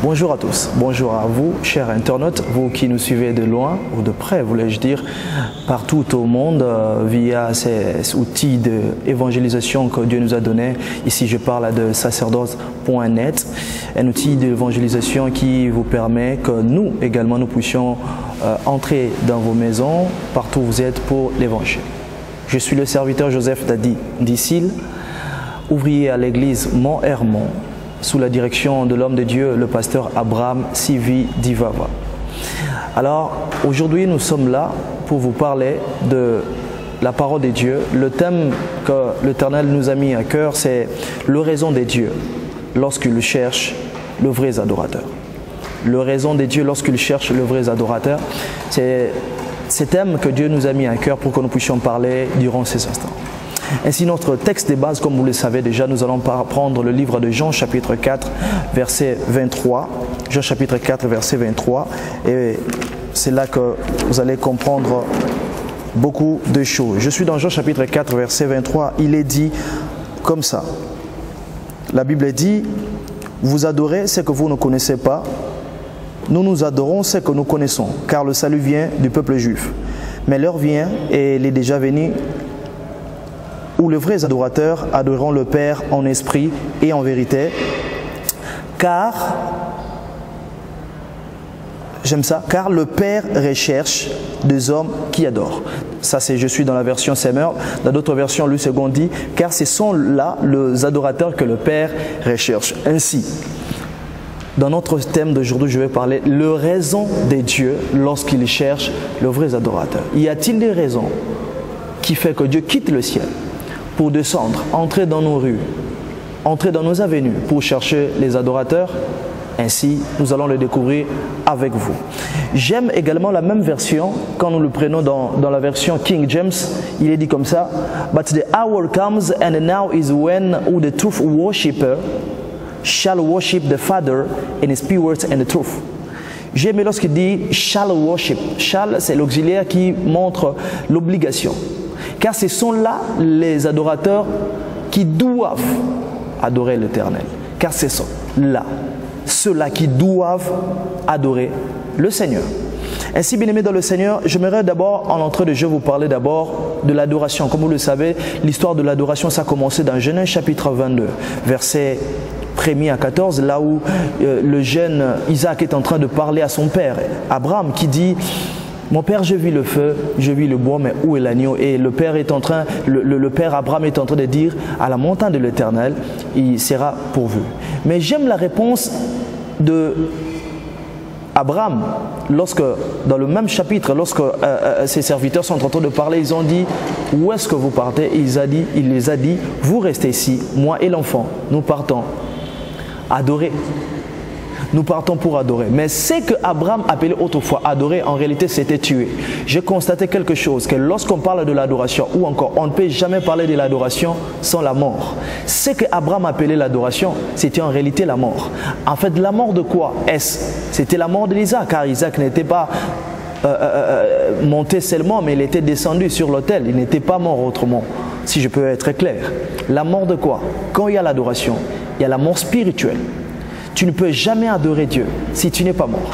Bonjour à tous, bonjour à vous, chers internautes, vous qui nous suivez de loin ou de près, voulais-je dire, partout au monde via ces outils d'évangélisation que Dieu nous a donnés. Ici, je parle de sacerdoce.net, un outil d'évangélisation qui vous permet que nous également, nous puissions entrer dans vos maisons, partout où vous êtes, pour l'évangile. Je suis le serviteur Joseph Dadi Dicil, ouvrier à l'église Mont-Hermon, sous la direction de l'homme de Dieu, le pasteur Abraham Sivi Divava. Alors, aujourd'hui, nous sommes là pour vous parler de la parole de Dieu. Le thème que l'Éternel nous a mis à cœur, c'est l'oraison des dieux lorsqu'ils cherchent le vrai adorateur. L'oraison des dieux lorsqu'ils cherchent le vrai adorateur, c'est ce thème que Dieu nous a mis à cœur pour que nous puissions parler durant ces instants. Ainsi, notre texte de base, comme vous le savez déjà, nous allons prendre le livre de Jean chapitre 4, verset 23. Jean chapitre 4, verset 23. Et c'est là que vous allez comprendre beaucoup de choses. Je suis dans Jean chapitre 4, verset 23. Il est dit comme ça. La Bible dit, « Vous adorez ce que vous ne connaissez pas. Nous nous adorons ce que nous connaissons, car le salut vient du peuple juif. Mais l'heure vient, et elle est déjà venue, où les vrais adorateurs adoreront le Père en esprit et en vérité, car, j'aime ça, car le Père recherche des hommes qui adorent. » Ça c'est, je suis dans la version Semeur. Dans d'autres versions, Louis II dit, car ce sont là les adorateurs que le Père recherche. Ainsi, dans notre thème d'aujourd'hui, je vais parler de l'oraison des dieux lorsqu'ils cherchent le vrai adorateur. Y a-t-il des raisons qui font que Dieu quitte le ciel pour descendre, entrer dans nos rues, entrer dans nos avenues pour chercher les adorateurs? Ainsi, nous allons le découvrir avec vous. J'aime également la même version, quand nous le prenons dans la version King James, il est dit comme ça, « But the hour comes and now is when the true worshipper shall worship the Father in spirit and the truth. » J'aime lorsqu'il dit « shall worship ». « Shall » c'est l'auxiliaire qui montre l'obligation. Car ce sont là les adorateurs qui doivent adorer l'Éternel. Car ce sont là ceux-là qui doivent adorer le Seigneur. Ainsi, bien-aimés dans le Seigneur, j'aimerais d'abord, en entrée de jeu, vous parler d'abord de l'adoration. Comme vous le savez, l'histoire de l'adoration, ça a commencé dans Genèse chapitre 22, verset 1er à 14, là où le jeune Isaac est en train de parler à son père, Abraham, qui dit: mon père, je vis le feu, je vis le bois, mais où est l'agneau? Et le père Abraham est en train de dire, à la montagne de l'Éternel, il sera pourvu. Mais j'aime la réponse de Abraham, lorsque, dans le même chapitre, lorsque ses serviteurs sont en train de parler, ils ont dit, où est-ce que vous partez? Il les a dit, vous restez ici, moi et l'enfant, nous partons adorer. Nous partons pour adorer. Mais ce que Abraham appelait autrefois adorer, en réalité, c'était tuer. J'ai constaté quelque chose, que lorsqu'on parle de l'adoration, ou encore, on ne peut jamais parler de l'adoration sans la mort. Ce que Abraham appelait l'adoration, c'était en réalité la mort. En fait, la mort de quoi est-ce? C'était la mort d'Isaac, car Isaac n'était pas monté seulement, mais il était descendu sur l'autel. Il n'était pas mort autrement, si je peux être clair. La mort de quoi? Quand il y a l'adoration, il y a la mort spirituelle. Tu ne peux jamais adorer Dieu si tu n'es pas mort.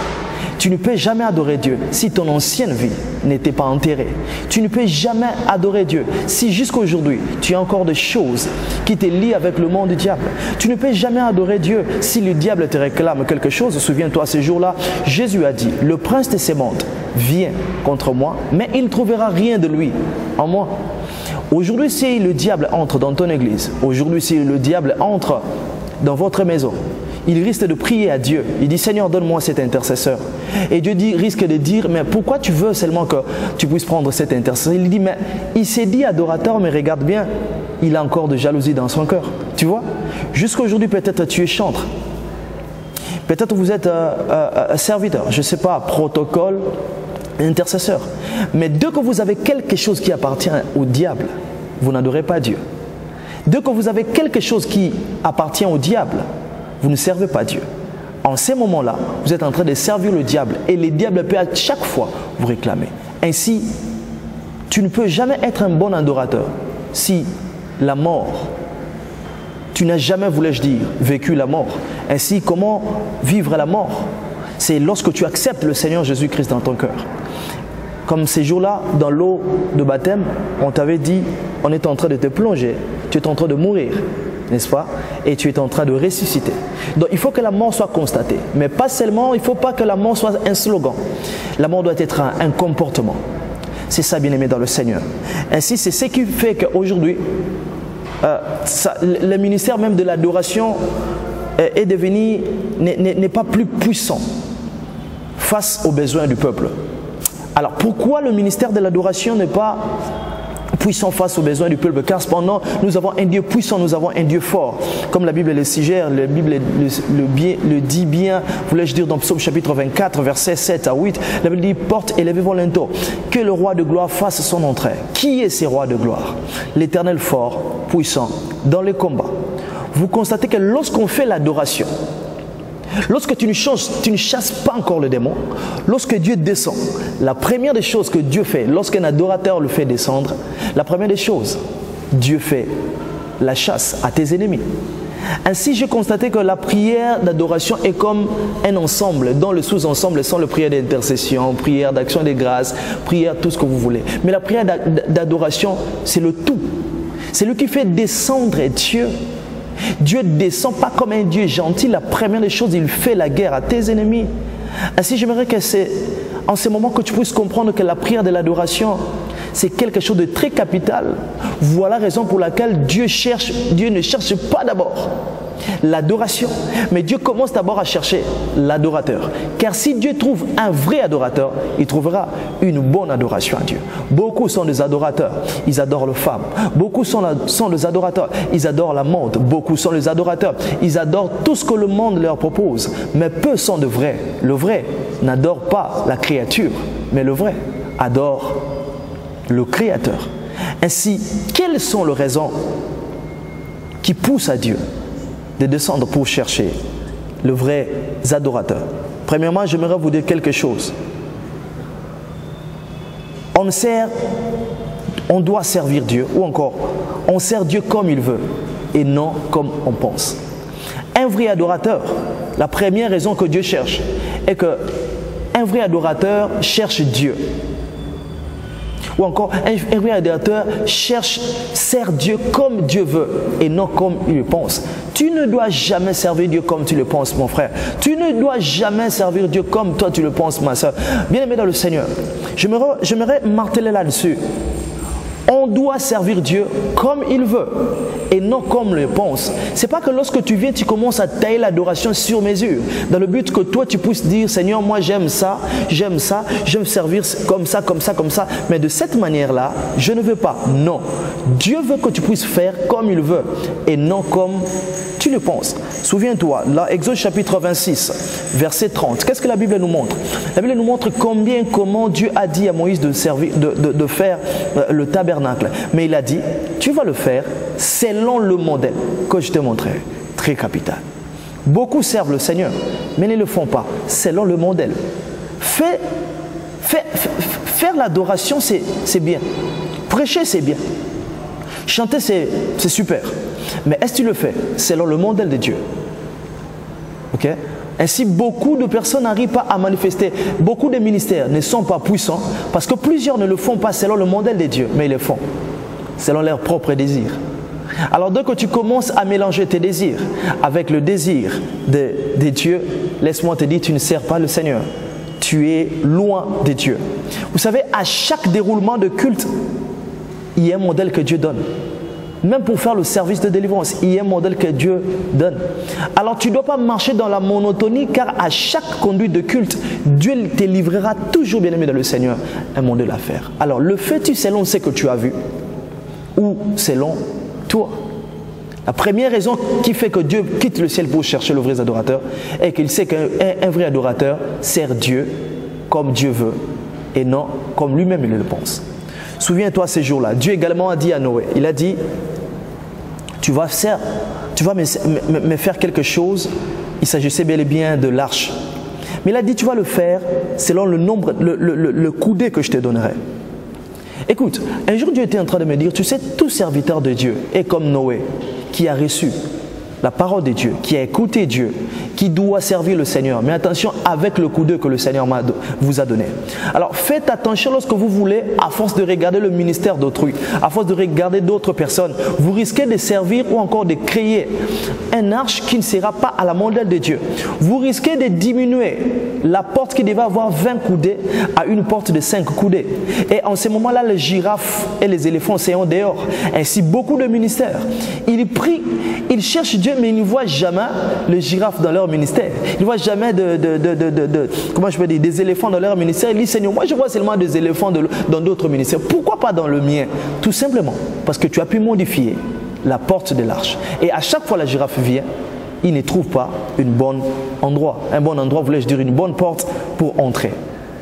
Tu ne peux jamais adorer Dieu si ton ancienne vie n'était pas enterrée. Tu ne peux jamais adorer Dieu si jusqu'à aujourd'hui tu as encore des choses qui te lient avec le monde du diable. Tu ne peux jamais adorer Dieu si le diable te réclame quelque chose. Souviens-toi, ce jour-là, Jésus a dit, le prince de ce monde vient contre moi, mais il ne trouvera rien de lui en moi. Aujourd'hui, si le diable entre dans ton église, aujourd'hui, si le diable entre dans votre maison, il risque de prier à Dieu. Il dit, Seigneur, donne-moi cet intercesseur. Et Dieu risque de dire, mais pourquoi tu veux seulement que tu puisses prendre cet intercesseur? Il dit, mais il s'est dit adorateur, mais regarde bien, il a encore de jalousie dans son cœur. Tu vois? Jusqu'à aujourd'hui, peut-être tu es chantre. Peut-être vous êtes serviteur, je ne sais pas, protocole, intercesseur. Mais dès que vous avez quelque chose qui appartient au diable, vous n'adorez pas Dieu. Dès que vous avez quelque chose qui appartient au diable, vous ne servez pas Dieu. En ces moments-là, vous êtes en train de servir le diable et le diable peut à chaque fois vous réclamer. Ainsi, tu ne peux jamais être un bon adorateur si la mort Tu n'as jamais, voulais-je dire, vécu la mort. Ainsi, comment vivre la mort? C'est lorsque tu acceptes le Seigneur Jésus-Christ dans ton cœur. Comme ces jours-là, dans l'eau de baptême, on t'avait dit, on est en train de te plonger, tu es en train de mourir, n'est-ce pas? Et tu es en train de ressusciter. Donc il faut que la mort soit constatée. Mais pas seulement, il ne faut pas que la mort soit un slogan. La mort doit être un comportement. C'est ça, bien-aimé dans le Seigneur. Ainsi, c'est ce qui fait qu'aujourd'hui, le ministère même de l'adoration est devenu, n'est pas plus puissant face aux besoins du peuple. Alors pourquoi le ministère de l'adoration n'est pas puissant face aux besoins du peuple? Car cependant, nous avons un Dieu puissant, nous avons un Dieu fort. Comme la Bible le suggère, la Bible le dit bien, voulais-je dire dans Psaume chapitre 24, versets 7 à 8, la Bible dit, porte, élevez-vous lento, que le roi de gloire fasse son entrée. Qui est ce roi de gloire? L'Éternel fort, puissant, dans les combats. Vous constatez que lorsqu'on fait l'adoration, lorsque tu ne chasses pas encore le démon, lorsque Dieu descend, la première des choses que Dieu fait, lorsqu'un adorateur le fait descendre, la première des choses, Dieu fait la chasse à tes ennemis. Ainsi, j'ai constaté que la prière d'adoration est comme un ensemble, dont le sous-ensemble sont les prières d'intercession, prière d'action de grâce, prière tout ce que vous voulez. Mais la prière d'adoration, c'est le tout. C'est lui qui fait descendre Dieu. Dieu ne descend pas comme un Dieu gentil. La première des choses, il fait la guerre à tes ennemis. Ainsi, j'aimerais que c'est en ce moment que tu puisses comprendre que la prière de l'adoration, c'est quelque chose de très capital. Voilà la raison pour laquelle Dieu ne cherche pas d'abord l'adoration, mais Dieu commence d'abord à chercher l'adorateur. Car si Dieu trouve un vrai adorateur, il trouvera une bonne adoration à Dieu. Beaucoup sont des adorateurs, ils adorent les femmes. Beaucoup sont des adorateurs, ils adorent la mode. Beaucoup sont les adorateurs, ils adorent tout ce que le monde leur propose. Mais peu sont de vrais. Le vrai n'adore pas la créature, mais le vrai adore le Créateur. Ainsi, quelles sont les raisons qui poussent à Dieu de descendre pour chercher le vrai adorateur? Premièrement, j'aimerais vous dire quelque chose. On doit servir Dieu, ou encore, on sert Dieu comme il veut et non comme on pense. Un vrai adorateur, la première raison que Dieu cherche est qu'un vrai adorateur cherche Dieu. Ou encore, un vrai adorateur sert Dieu comme Dieu veut et non comme il le pense. Tu ne dois jamais servir Dieu comme tu le penses, mon frère. Tu ne dois jamais servir Dieu comme toi tu le penses, ma soeur. Bien-aimé dans le Seigneur, j'aimerais marteler là-dessus. On doit servir Dieu comme il veut et non comme il le pense. Ce n'est pas que lorsque tu viens, tu commences à tailler l'adoration sur mesure, dans le but que toi tu puisses dire, Seigneur, moi j'aime ça, j'aime servir comme ça, comme ça, comme ça. Mais de cette manière-là, je ne veux pas. Non. Dieu veut que tu puisses faire comme il veut et non comme tu le penses. Souviens-toi, là, Exode chapitre 26, verset 30. Qu'est-ce que la Bible nous montre? La Bible nous montre comment Dieu a dit à Moïse de faire le tabernacle. Mais il a dit, tu vas le faire selon le modèle que je te montrerai. Très capital. Beaucoup servent le Seigneur, mais ne le font pas selon le modèle. Faire l'adoration, c'est bien. Prêcher, c'est bien. Chanter, c'est super. Mais est-ce que tu le fais selon le modèle de Dieu? Ok? Ainsi, beaucoup de personnes n'arrivent pas à manifester. Beaucoup de ministères ne sont pas puissants parce que plusieurs ne le font pas selon le modèle de Dieu, mais ils le font selon leurs propres désirs. Alors, dès que tu commences à mélanger tes désirs avec le désir de Dieu, laisse-moi te dire, tu ne sers pas le Seigneur. Tu es loin de Dieu. Vous savez, à chaque déroulement de culte, il y a un modèle que Dieu donne. Même pour faire le service de délivrance, il y a un modèle que Dieu donne. Alors tu ne dois pas marcher dans la monotonie, car à chaque conduite de culte, Dieu te livrera toujours, bien aimé dans le Seigneur, un modèle à faire. Alors le fais-tu selon ce que tu as vu ou selon toi? La première raison qui fait que Dieu quitte le ciel pour chercher le vrai adorateur est qu'il sait qu'un vrai adorateur sert Dieu comme Dieu veut et non comme lui-même il le pense. Souviens-toi ces jours-là, Dieu également a dit à Noé, il a dit, tu vas me faire quelque chose, il s'agissait bel et bien de l'arche. Mais il a dit, tu vas le faire selon le nombre, le coudé que je te donnerai. Écoute, un jour Dieu était en train de me dire, tu sais, tout serviteur de Dieu est comme Noé, qui a reçu la parole de Dieu, qui a écouté Dieu, qui doit servir le Seigneur. Mais attention avec le coup d'œil que le Seigneur vous a donné. Alors faites attention lorsque vous voulez, à force de regarder le ministère d'autrui, à force de regarder d'autres personnes, vous risquez de servir ou encore de créer un arche qui ne sera pas à la modèle de Dieu. Vous risquez de diminuer la porte qui devait avoir 20 coudées à une porte de 5 coudées. Et en ce moment-là, les girafes et les éléphants seront dehors. Ainsi, beaucoup de ministères. Ils prient, ils cherchent Dieu, mais ils ne voient jamais les girafes dans leur ministère. Ils ne voient jamais comment je peux dire, des éléphants dans leur ministère. Ils disent, Seigneur, moi je vois seulement des éléphants dans d'autres ministères. Pourquoi pas dans le mien? Tout simplement parce que tu as pu modifier la porte de l'arche. Et à chaque fois la girafe vient, il ne trouve pas un bon endroit. Un bon endroit, voulais-je dire, une bonne porte pour entrer.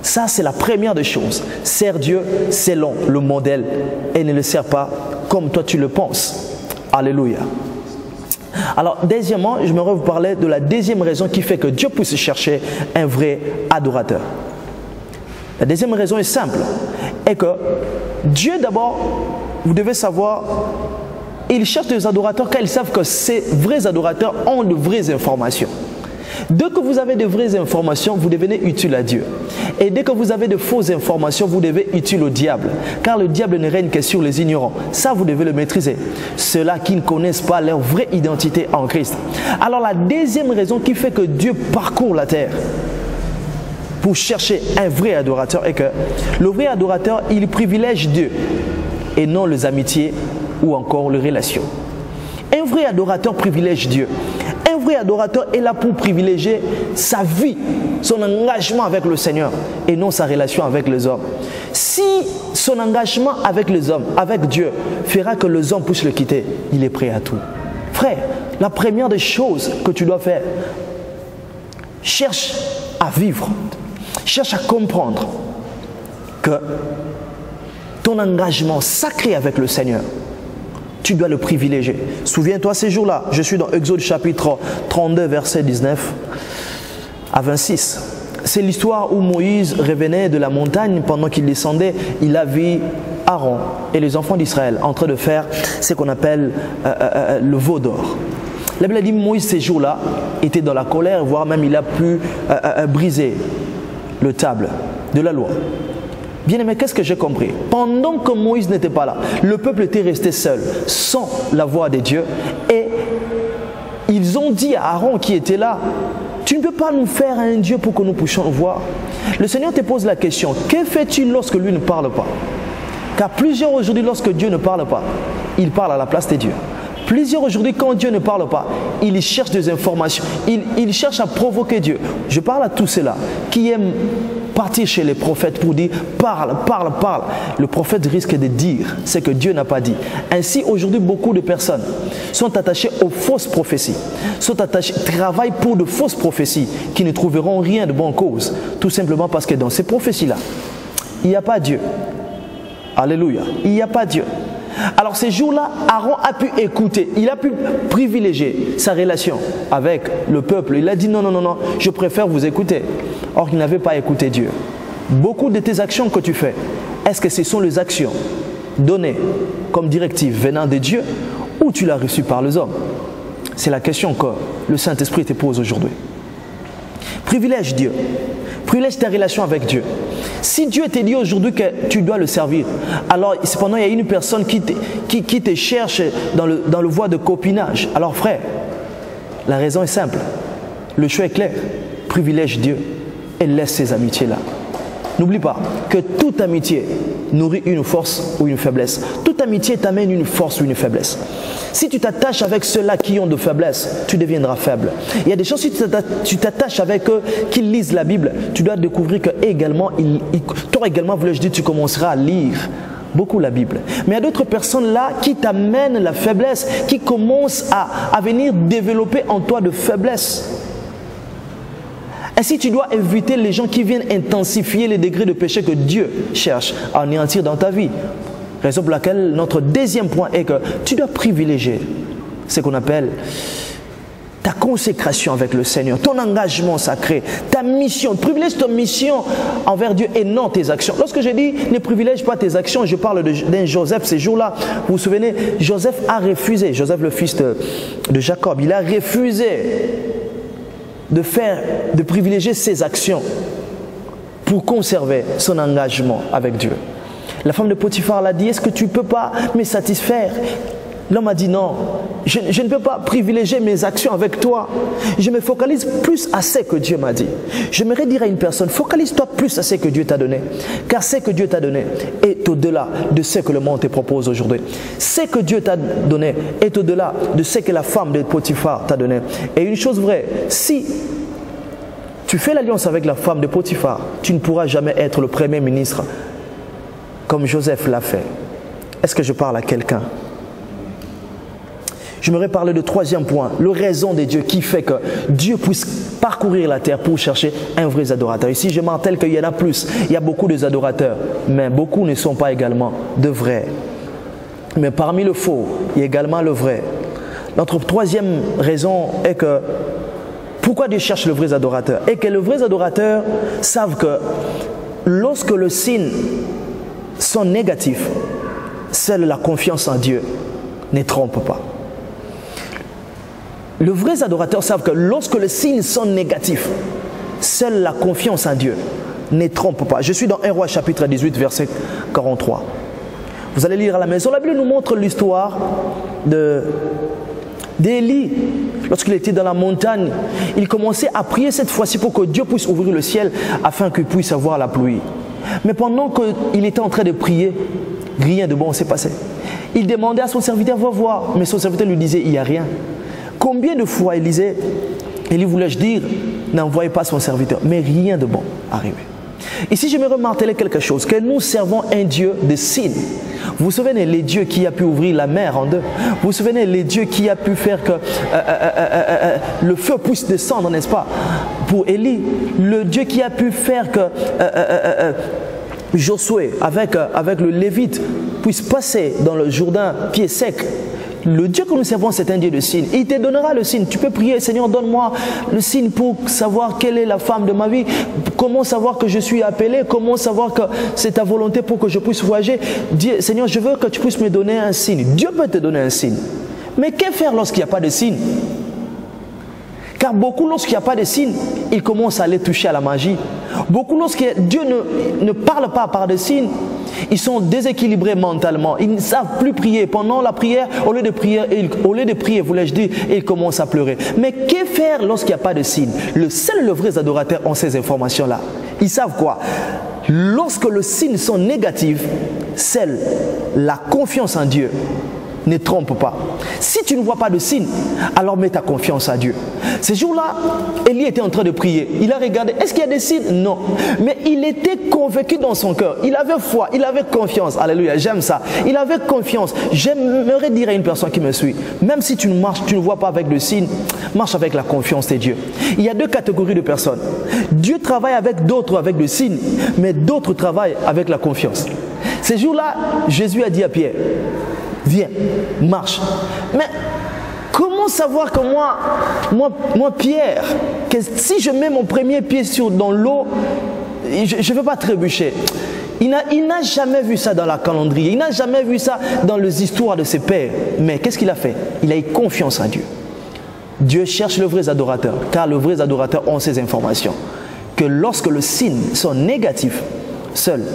Ça, c'est la première des choses. Sers Dieu selon le modèle et ne le sers pas comme toi tu le penses. Alléluia. Alors, deuxièmement, je voudrais vous parler de la deuxième raison qui fait que Dieu puisse chercher un vrai adorateur. La deuxième raison est simple. Et que Dieu, d'abord, vous devez savoir, il cherche des adorateurs car ils savent que ces vrais adorateurs ont de vraies informations. Dès que vous avez de vraies informations, vous devenez utile à Dieu. Et dès que vous avez de fausses informations, vous devez utile au diable. Car le diable ne règne que sur les ignorants. Ça, vous devez le maîtriser. Ceux-là qui ne connaissent pas leur vraie identité en Christ. Alors la deuxième raison qui fait que Dieu parcourt la terre pour chercher un vrai adorateur est que le vrai adorateur, il privilège Dieu et non les amitiés ou encore les relations. Un vrai adorateur privilège Dieu. Un vrai adorateur est là pour privilégier sa vie, son engagement avec le Seigneur et non sa relation avec les hommes. Si son engagement avec les hommes, avec Dieu, fera que les hommes puissent le quitter, il est prêt à tout. Frère, la première des choses que tu dois faire, cherche à vivre, cherche à comprendre que ton engagement sacré avec le Seigneur, tu dois le privilégier. Souviens-toi ces jours-là, je suis dans Exode chapitre 32, verset 19 à 26. C'est l'histoire où Moïse revenait de la montagne pendant qu'il descendait. Il a vu Aaron et les enfants d'Israël en train de faire ce qu'on appelle le veau d'or. La Bible dit Moïse ces jours-là était dans la colère, voire même il a pu briser le table de la loi. Bien aimé, qu'est-ce que j'ai compris? Pendant que Moïse n'était pas là, le peuple était resté seul, sans la voix de Dieu. Et ils ont dit à Aaron qui était là, tu ne peux pas nous faire un Dieu pour que nous puissions voir. Le Seigneur te pose la question, que fais-tu lorsque lui ne parle pas? Car plusieurs aujourd'hui, lorsque Dieu ne parle pas, il parle à la place de Dieu. Plusieurs aujourd'hui, quand Dieu ne parle pas, il cherche des informations, il cherche à provoquer Dieu. Je parle à tous ceux-là qui aiment partir chez les prophètes pour dire parle, parle, parle. Le prophète risque de dire ce que Dieu n'a pas dit. Ainsi, aujourd'hui, beaucoup de personnes sont attachées aux fausses prophéties, travaillent pour de fausses prophéties qui ne trouveront rien de bonne cause, tout simplement parce que dans ces prophéties-là, il n'y a pas Dieu. Alléluia, il n'y a pas Dieu. Alors ces jours-là, Aaron a pu écouter, il a pu privilégier sa relation avec le peuple. Il a dit non, non, non, non, je préfère vous écouter. Or, il n'avait pas écouté Dieu. Beaucoup de tes actions que tu fais, est-ce que ce sont les actions données comme directive venant de Dieu ou tu l'as reçu par les hommes? C'est la question que le Saint-Esprit te pose aujourd'hui. Privilège Dieu. Privilège ta relation avec Dieu. Si Dieu te dit aujourd'hui que tu dois le servir, alors cependant il y a une personne qui te cherche dans le voie de copinage. Alors frère, la raison est simple. Le choix est clair. Privilège Dieu et laisse ces amitiés-là. N'oublie pas que toute amitié nourrit une force ou une faiblesse. Toute amitié t'amène une force ou une faiblesse. Si tu t'attaches avec ceux-là qui ont de faiblesses, tu deviendras faible. Il y a des choses, si tu t'attaches avec eux, qui lisent la Bible, tu dois découvrir que également, toi également, voulais-je dire, tu commenceras à lire beaucoup la Bible. Mais il y a d'autres personnes là qui t'amènent la faiblesse, qui commencent à venir développer en toi de faiblesses. Ainsi, tu dois éviter les gens qui viennent intensifier les degrés de péché que Dieu cherche à anéantir dans ta vie. Raison pour laquelle notre deuxième point est que tu dois privilégier ce qu'on appelle ta consécration avec le Seigneur, ton engagement sacré, ta mission. Privilège ta mission envers Dieu et non tes actions. Lorsque je dis ne privilège pas tes actions, je parle d'un Joseph ces jours-là. Vous vous souvenez, Joseph a refusé, Joseph le fils de Jacob, il a refusé de privilégier ses actions pour conserver son engagement avec Dieu. La femme de Potiphar l'a dit, est-ce que tu ne peux pas me satisfaire? L'homme a dit non, je ne peux pas privilégier mes actions avec toi. Je me focalise plus à ce que Dieu m'a dit. J'aimerais dire à une personne, focalise-toi plus à ce que Dieu t'a donné. Car ce que Dieu t'a donné est au-delà de ce que le monde te propose aujourd'hui. Ce que Dieu t'a donné est au-delà de ce que la femme de Potiphar t'a donné. Et une chose vraie, si tu fais l'alliance avec la femme de Potiphar, tu ne pourras jamais être le premier ministre comme Joseph l'a fait. Est-ce que je parle à quelqu'un? J'aimerais parler de troisième point, le raison de Dieu qui fait que Dieu puisse parcourir la terre pour chercher un vrai adorateur. Ici, je martèle qu'il y en a plus. Il y a beaucoup d'adorateurs, mais beaucoup ne sont pas également de vrais. Mais parmi le faux, il y a également le vrai. Notre troisième raison est que pourquoi Dieu cherche le vrai adorateur? Et que les vrais adorateurs savent que lorsque les signes sont négatifs, seule la confiance en Dieu ne trompe pas. Les vrais adorateurs savent que lorsque les signes sont négatifs, seule la confiance en Dieu ne trompe pas. Je suis dans 1 Roi chapitre 18, verset 43. Vous allez lire à la maison. La Bible nous montre l'histoire d'Élie. Lorsqu'il était dans la montagne, il commençait à prier cette fois-ci pour que Dieu puisse ouvrir le ciel afin qu'il puisse avoir la pluie. Mais pendant qu'il était en train de prier, rien de bon s'est passé. Il demandait à son serviteur, va voir. Mais son serviteur lui disait, il n'y a rien. Combien de fois Élie voulais-je dire, n'envoyez pas son serviteur, mais rien de bon arrivait. Ici, je me remarquais quelque chose, que nous servons un Dieu de signes. Vous vous souvenez, les dieux qui a pu ouvrir la mer en deux. Vous vous souvenez, les dieux qui a pu faire que le feu puisse descendre, n'est-ce pas? Pour Élie, le Dieu qui a pu faire que Josué, avec le Lévite, puisse passer dans le Jourdain pied sec. Le Dieu que nous servons, c'est un Dieu de signes. Il te donnera le signe. Tu peux prier, Seigneur, donne-moi le signe pour savoir quelle est la femme de ma vie. Comment savoir que je suis appelé? Comment savoir que c'est ta volonté pour que je puisse voyager? Dieu, Seigneur, je veux que tu puisses me donner un signe. Dieu peut te donner un signe. Mais que faire lorsqu'il n'y a pas de signe? Car beaucoup, lorsqu'il n'y a pas de signe, ils commencent à aller toucher à la magie. Beaucoup, lorsque Dieu ne parle pas par des signes, ils sont déséquilibrés mentalement. Ils ne savent plus prier. Pendant la prière, au lieu de prier, voulais-je dire, ils commencent à pleurer. Mais que faire lorsqu'il n'y a pas de signe? Le vrai adorateur ont ces informations-là. Ils savent quoi? Lorsque les signes sont négatifs, seule la confiance en Dieu ne trompe pas. Si tu ne vois pas de signe, alors mets ta confiance à Dieu. Ces jours-là, Élie était en train de prier. Il a regardé, est-ce qu'il y a des signes? Non. Mais il était convaincu dans son cœur. Il avait foi, il avait confiance. Alléluia, j'aime ça. Il avait confiance. J'aimerais dire à une personne qui me suit, même si tu ne marches, tu ne vois pas avec le signe, marche avec la confiance de Dieu. Il y a deux catégories de personnes. Dieu travaille avec d'autres avec le signe, mais d'autres travaillent avec la confiance. Ces jours-là, Jésus a dit à Pierre, viens, marche. Mais comment savoir que moi Pierre, que si je mets mon premier pied dans l'eau, je ne veux pas trébucher. Il n'a jamais vu ça dans la calendrier. Il n'a jamais vu ça dans les histoires de ses pères. Mais qu'est-ce qu'il a fait? Il a eu confiance en Dieu. Dieu cherche le vrai adorateur, car le vrai adorateur ont ces informations. Que lorsque les signes sont négatifs, seule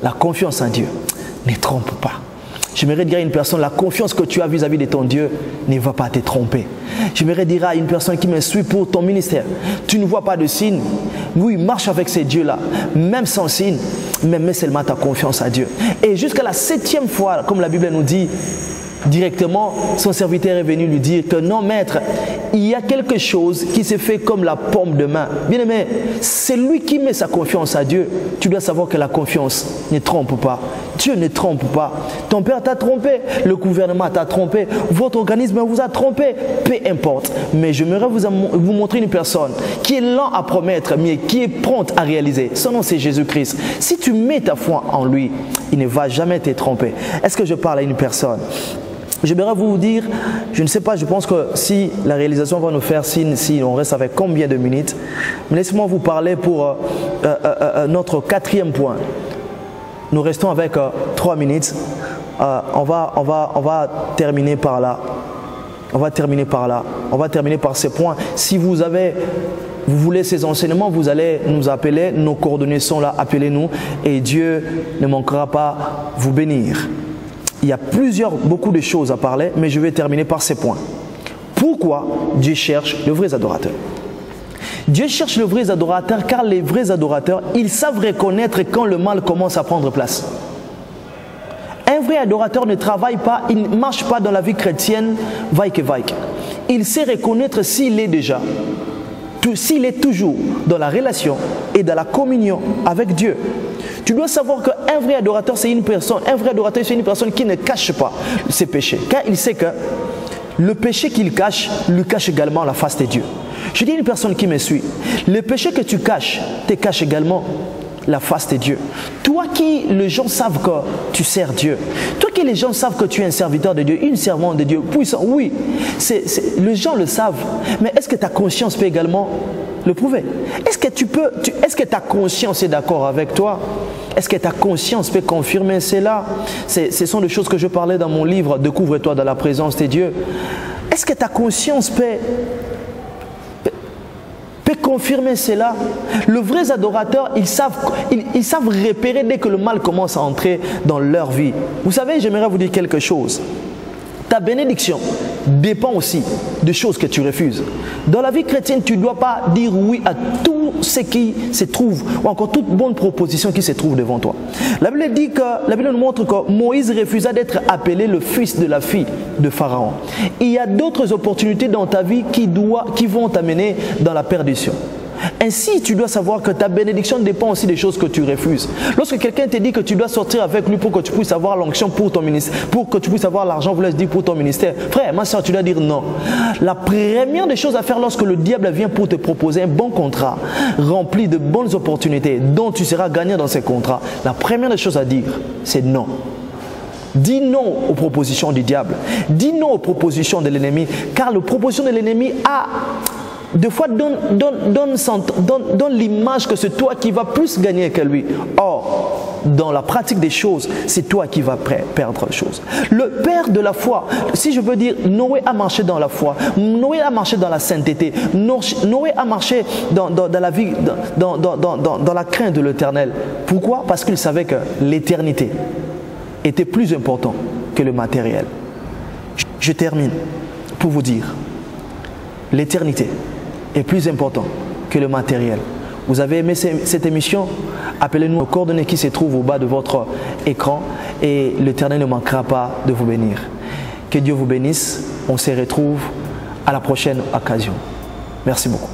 la confiance en Dieu ne trompe pas. J'aimerais dire à une personne, la confiance que tu as vis-à-vis de ton Dieu ne va pas te tromper. J'aimerais dire à une personne qui me suit pour ton ministère, tu ne vois pas de signe. Oui, marche avec ces dieux-là, même sans signe, mais mets seulement ta confiance à Dieu. Et jusqu'à la 7e fois, comme la Bible nous dit, directement, son serviteur est venu lui dire que non, maître, il y a quelque chose qui se fait comme la paume de main. Bien aimé, c'est lui qui met sa confiance à Dieu. Tu dois savoir que la confiance ne trompe pas. Dieu ne trompe pas. Ton père t'a trompé, le gouvernement t'a trompé, votre organisme vous a trompé, peu importe. Mais j'aimerais vous montrer une personne qui est lent à promettre, mais qui est prompte à réaliser. Son nom, c'est Jésus-Christ. Si tu mets ta foi en lui, il ne va jamais te tromper. Est-ce que je parle à une personne? J'aimerais vous dire, je ne sais pas, je pense que si la réalisation va nous faire, si on reste avec combien de minutes, mais laissez-moi vous parler pour notre 4e point. Nous restons avec 3 minutes. On va terminer par là. On va terminer par là. On va terminer par ces points. Si vous voulez ces enseignements, vous allez nous appeler. Nos coordonnées sont là. Appelez-nous et Dieu ne manquera pas vous bénir. Il y a beaucoup de choses à parler, mais je vais terminer par ces points. Pourquoi Dieu cherche de vrais adorateurs? Dieu cherche de vrais adorateurs car les vrais adorateurs, ils savent reconnaître quand le mal commence à prendre place. Un vrai adorateur ne travaille pas, il ne marche pas dans la vie chrétienne vaille que vaille. Il sait reconnaître s'il est toujours dans la relation et dans la communion avec Dieu. Tu dois savoir qu'un vrai adorateur, c'est une personne. Un vrai adorateur, c'est une personne qui ne cache pas ses péchés. Car il sait que le péché qu'il cache, lui cache également la face de Dieu. Je dis à une personne qui me suit, le péché que tu caches, te cache également la face de Dieu. Toi qui les gens savent que tu sers Dieu, toi qui les gens savent que tu es un serviteur de Dieu, une servante de Dieu puissant, oui, les gens le savent, mais est-ce que ta conscience peut également le prouver? Est-ce que ta conscience est d'accord avec toi? Est-ce que ta conscience peut confirmer cela? Ce sont des choses que je parlais dans mon livre « Découvre-toi dans la présence de Dieu ». Est-ce que ta conscience peut confirmer cela? Les vrais adorateurs, ils savent repérer dès que le mal commence à entrer dans leur vie. Vous savez, j'aimerais vous dire quelque chose. Ta bénédiction dépend aussi des choses que tu refuses. Dans la vie chrétienne, tu ne dois pas dire oui à tout ce qui se trouve, ou encore toute bonne proposition qui se trouve devant toi. La Bible nous montre que Moïse refusa d'être appelé le fils de la fille de Pharaon. Il y a d'autres opportunités dans ta vie qui vont t'amener dans la perdition. Ainsi, tu dois savoir que ta bénédiction dépend aussi des choses que tu refuses. Lorsque quelqu'un te dit que tu dois sortir avec lui pour que tu puisses avoir l'onction pour ton ministère, pour que tu puisses avoir l'argent, vous laisse dire pour ton ministère, frère, ma soeur, tu dois dire non. La première des choses à faire lorsque le diable vient pour te proposer un bon contrat, rempli de bonnes opportunités, dont tu seras gagnant dans ces contrats, la première des choses à dire, c'est non. Dis non aux propositions du diable. Dis non aux propositions de l'ennemi, car les propositions de l'ennemi des fois donne l'image que c'est toi qui vas plus gagner que lui. Or, dans la pratique des choses, c'est toi qui vas perdre les choses. Le père de la foi, si je veux dire, Noé a marché dans la foi, Noé a marché dans la sainteté, Noé a marché dans la vie, dans la crainte de l'Éternel. Pourquoi? Parce qu'il savait que l'éternité était plus important que le matériel. Je termine pour vous dire, l'éternité est plus important que le matériel. Vous avez aimé cette émission? Appelez-nous aux coordonnées qui se trouvent au bas de votre écran et l'Éternel ne manquera pas de vous bénir. Que Dieu vous bénisse. On se retrouve à la prochaine occasion. Merci beaucoup.